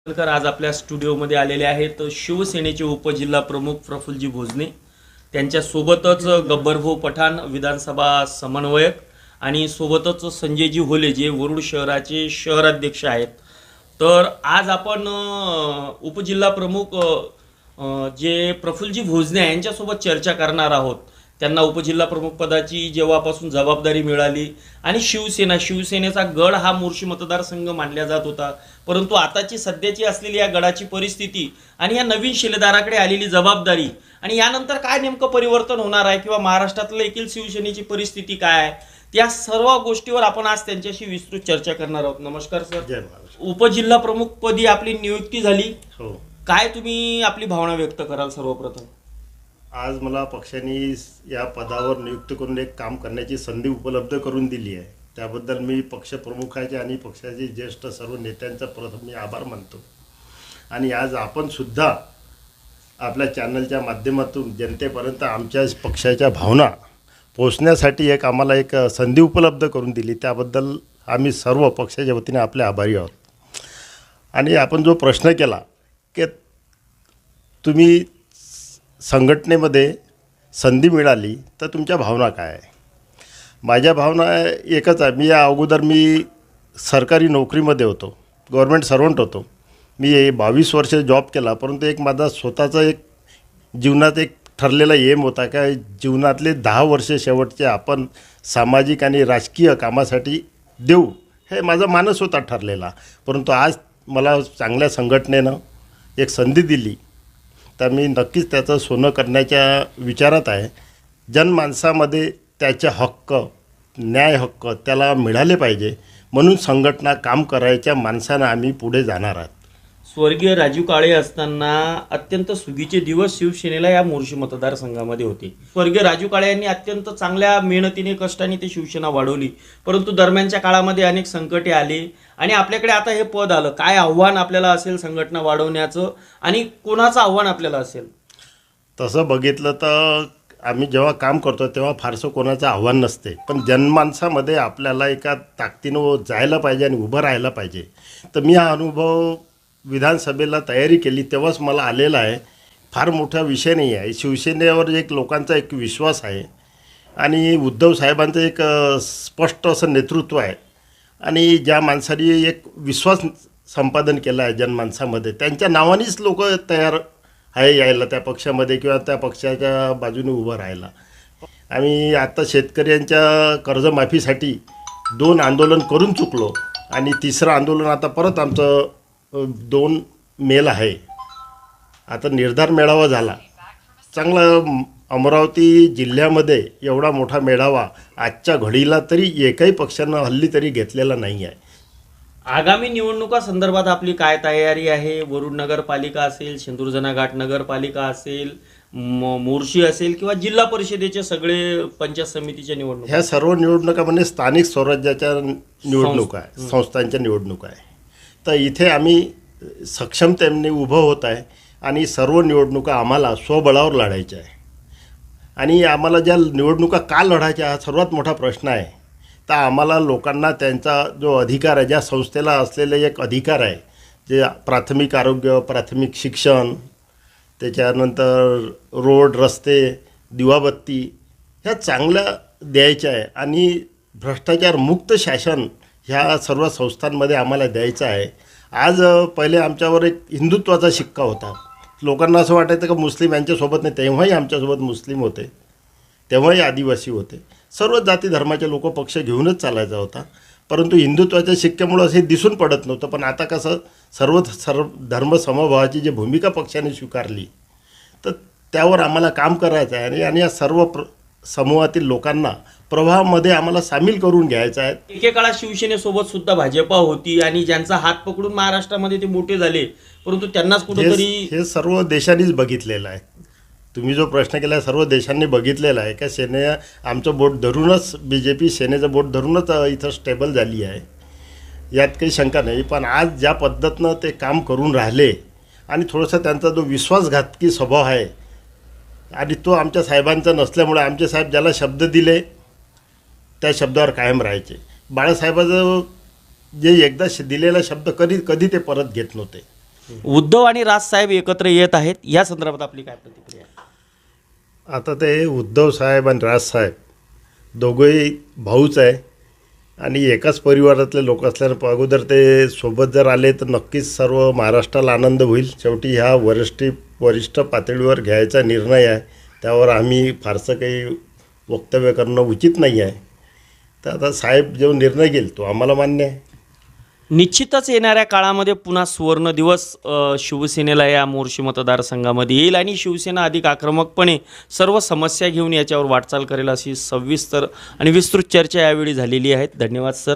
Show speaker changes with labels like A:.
A: आज आपल्या स्टुडिओमध्ये आलेले आहेत शिवसेनेचे उपजिल्हा प्रमुख प्रफुल्लजी भोजने, त्यांच्यासोबतच गब्बरभाऊ पठाण विधानसभा समन्वयक आणि सोबतच संजयजी होले जे वरुड शहराचे शहराध्यक्ष आहेत. तर आज आपण उपजिल्हा प्रमुख जे प्रफुल्लजी भोजने यांच्यासोबत चर्चा करणार आहोत. त्यांना उपजिल्हा प्रमुख पदाची जेव्हापासून जबाबदारी मिळाली आणि शिवसेनेचा गड हा मोर्शी मतदारसंघ मानला जात होता, परंतु आताची सध्याची असलेली या गडाची परिस्थिती आणि या नवीन शिलेदाराकडे आलेली जबाबदारी आणि यानंतर काय नेमकं परिवर्तन होणार आहे किंवा महाराष्ट्रातल्या देखील शिवसेनेची परिस्थिती काय आहे, त्या सर्व गोष्टीवर आपण आज त्यांच्याशी विस्तृत चर्चा करणार आहोत. नमस्कार सर.
B: जय महाराष्ट्र.
A: उपजिल्हा प्रमुख पदी आपली नियुक्ती झाली,
B: हो,
A: काय तुम्ही आपली भावना व्यक्त कराल? सर्वप्रथम
B: आज मला पक्षाने या पदावर नियुक्त करून एक काम करण्याची संधी उपलब्ध करून दिली आहे. त्याबद्दल मी पक्षप्रमुखाचे आणि पक्षाचे ज्येष्ठ सर्व नेत्यांचा प्रथम मी आभार मानतो. आणि आज आपण सुद्धा आपल्या चॅनलच्या माध्यमातून जनतेपर्यंत आमच्या पक्षाच्या भावना पोहोचण्यासाठी आम्हाला एक संधी उपलब्ध करून दिली, त्याबद्दल आम्ही सर्व पक्षाच्या वतीने आपले आभारी आहोत. आणि आपण जो प्रश्न केला की तुम्ही संघटनेमध्ये संधी मिळाली तर तुमच्या भावना काय आहे, माझ्या भावना एकच आहे. मी अगोदर सरकारी नोकरीमध्ये होतो, गव्हर्मेंट सर्वंट होतो. मी 22 वर्ष जॉब केला, परंतु माझा स्वतःचा जीवनात ठरलेला एम होता का जीवनातले 10 वर्ष शेवटचे आपण सामाजिक आणि राजकीय कामासाठी देऊ, हे माझा मानस होता ठरलेला. परंतु आज मला चांगल्या संघटनेनं एक संधी दिली, तर मी नक्कीच त्याचं सोनं करण्याच्या विचारात आहे. जनमानसामध्ये त्याचे हक्क, न्याय हक्क त्याला मिळाले पाहिजे, म्हणून संघटना काम करायच्या माणसानं आम्ही पुढे जाणार आहोत.
A: स्वर्गीय राजू काळे असताना अत्यंत सुगीचे दिवस शिवसेनेला या मोर्शी मतदारसंघामध्ये होते. स्वर्गीय राजू काळे यांनी अत्यंत चांगल्या मेहनतीने कष्टाने ते शिवसेना वाढवली, परंतु दरम्यानच्या काळामध्ये अनेक संकटे आली आणि आपल्याकडे आता हे पद आलं. काय आव्हान आपल्याला असेल संघटना वाढवण्याचं आणि कोणाचं आव्हान आपल्याला असेल?
B: तसं बघितलं तर आम्ही जेव्हा काम करतो तेव्हा फारसं कोणाचं आव्हान नसते, पण जनमानसामध्ये आपल्याला एका ताकदीनं जायला पाहिजे आणि उभं राहायला पाहिजे. तर मी हा अनुभव विधानसभेला तयारी केली तेव्हाच मला आलेला आहे. फार मोठा विषय नाही आहे. शिवसेनेवर लोकांचा विश्वास आहे आणि उद्धव साहेबांचं स्पष्ट असं नेतृत्व आहे आणि ज्या माणसाने विश्वास संपादन केला आहे जनमानसामध्ये, त्यांच्या नावानेच लोक तयार आहे यायला त्या पक्षामध्ये किंवा त्या पक्षाच्या बाजूने उभं राहायला. आम्ही आता शेतकऱ्यांच्या कर्जमाफीसाठी 2 आंदोलन करून चुकलो आणि 3रं आंदोलन आता परत आमचं 2 मेल आहे. आता निर्धार मेळावा झाला चांगला. अमरावती जिल्ह्यामध्ये एवढा मोठा मेळावा आजच्या घडीला तरी एकही पक्षानं हल्ली तरी घेतलेला नाही आहे.
A: आगामी निवडणुका संदर्भात आपली काय तयारी आहे? वरुड नगरपालिका असेल, शेंदूरजना घाट नगरपालिका असेल, मोर्शी असेल किंवा जिल्हा परिषदेचे सगळे पंचायत समितीच्या निवडणुका,
B: ह्या सर्व निवडणुका म्हणजे स्थानिक स्वराज्याच्या निवडणुका आहे, संस्थांच्या निवडणुका आहे. तर इथे आम्ही सक्षमतेने उभं होत आहे आणि सर्व निवडणुका आम्हाला स्वबळावर लढायच्या आहे. आणि आम्हाला ज्या निवडणुका का लढायच्या हा सर्वात मोठा प्रश्न आहे. तर आम्हाला लोकांना त्यांचा जो अधिकार आहे, ज्या संस्थेला असलेले अधिकार आहे, जे प्राथमिक आरोग्य, प्राथमिक शिक्षण, त्याच्यानंतर रोड, रस्ते, दिवाबत्ती ह्या चांगल्या द्यायच्या आहे आणि भ्रष्टाचारमुक्त शासन ह्या सर्व संस्थांमध्ये आम्हाला द्यायचं आहे. आज पहिले आमच्यावर हिंदुत्वाचा शिक्का होता. लोकांना असं वाटायचं का मुस्लिम यांच्यासोबत नाही, तेव्हाही आमच्यासोबत मुस्लिम होते, तेव्हाही आदिवासी होते, सर्व जाती धर्माचे लोक पक्ष घेऊनच चालायचा होता. परंतु हिंदुत्वाच्या शिक्क्यामुळं असे दिसून पडत नव्हतं. पण आता कसं सर्व धर्म समभावाची जी भूमिका पक्षाने स्वीकारली, तर त्यावर आम्हाला काम करायचं आहे आणि या सर्व समूहातील लोकांना प्रवाहामध्ये आम्हाला सामील करून घ्यायचं आहे.
A: एकेकाळात शिवसेनेसोबत सुद्धा भाजपा होती आणि ज्यांचा हात पकडून महाराष्ट्रामध्ये ते मोठे झाले, परंतु त्यांनाच कुठेतरी
B: हे सर्व देशांनीच बघितलेलं आहे. तुम्ही जो प्रश्न केला सर्व देशांनी बघितलेला आहे का आमचं बोट धरूनच BJP सेनेचं बोट धरूनच इथं स्टेबल झाली आहे, यात काही शंका नाही. पण आज ज्या पद्धतीनं ते काम करून राहिले आणि थोडंसं त्यांचा जो विश्वासघातकी स्वभाव आहे आणि तो आमच्या साहेबांचा नसल्यामुळे आमचे साहेब ज्याला शब्द दिले त्या शब्दावर कायम राहायचे. बाळासाहेबाचं जे एकदा दिलेला शब्द कधी ते परत घेत नव्हते.
A: उद्धव आणि राजसाहेब एकत्र येत आहेत, या संदर्भात आपली काय प्रतिक्रिया आहे?
B: आता ते उद्धव साहेब आणि राजसाहेब दोघंही भाऊच आहे आणि एकाच परिवारातले लोक असल्यानं अगोदर ते सोबत जर आले तर नक्कीच सर्व महाराष्ट्राला आनंद होईल. शेवटी ह्या वरिष्ठ पातळीवर घ्यायचा निर्णय आहे, त्यावर आम्ही फारसं काही वक्तव्य करणं उचित नाही आहे. तर आता साहेब जो निर्णय घेईल तो आम्हाला मान्य आहे.
A: निश्चितच येणाऱ्या काळामध्ये पुन्हा सुवर्ण दिवस शिवसेनेला या मोर्शी मतदारसंघामध्ये येईल आणि शिवसेना अधिक आक्रमकपणे सर्व समस्या घेऊन याच्यावर वाटचाल करेल, अशी सविस्तर आणि विस्तृत चर्चा यावेळी झालेली आहे. धन्यवाद सर.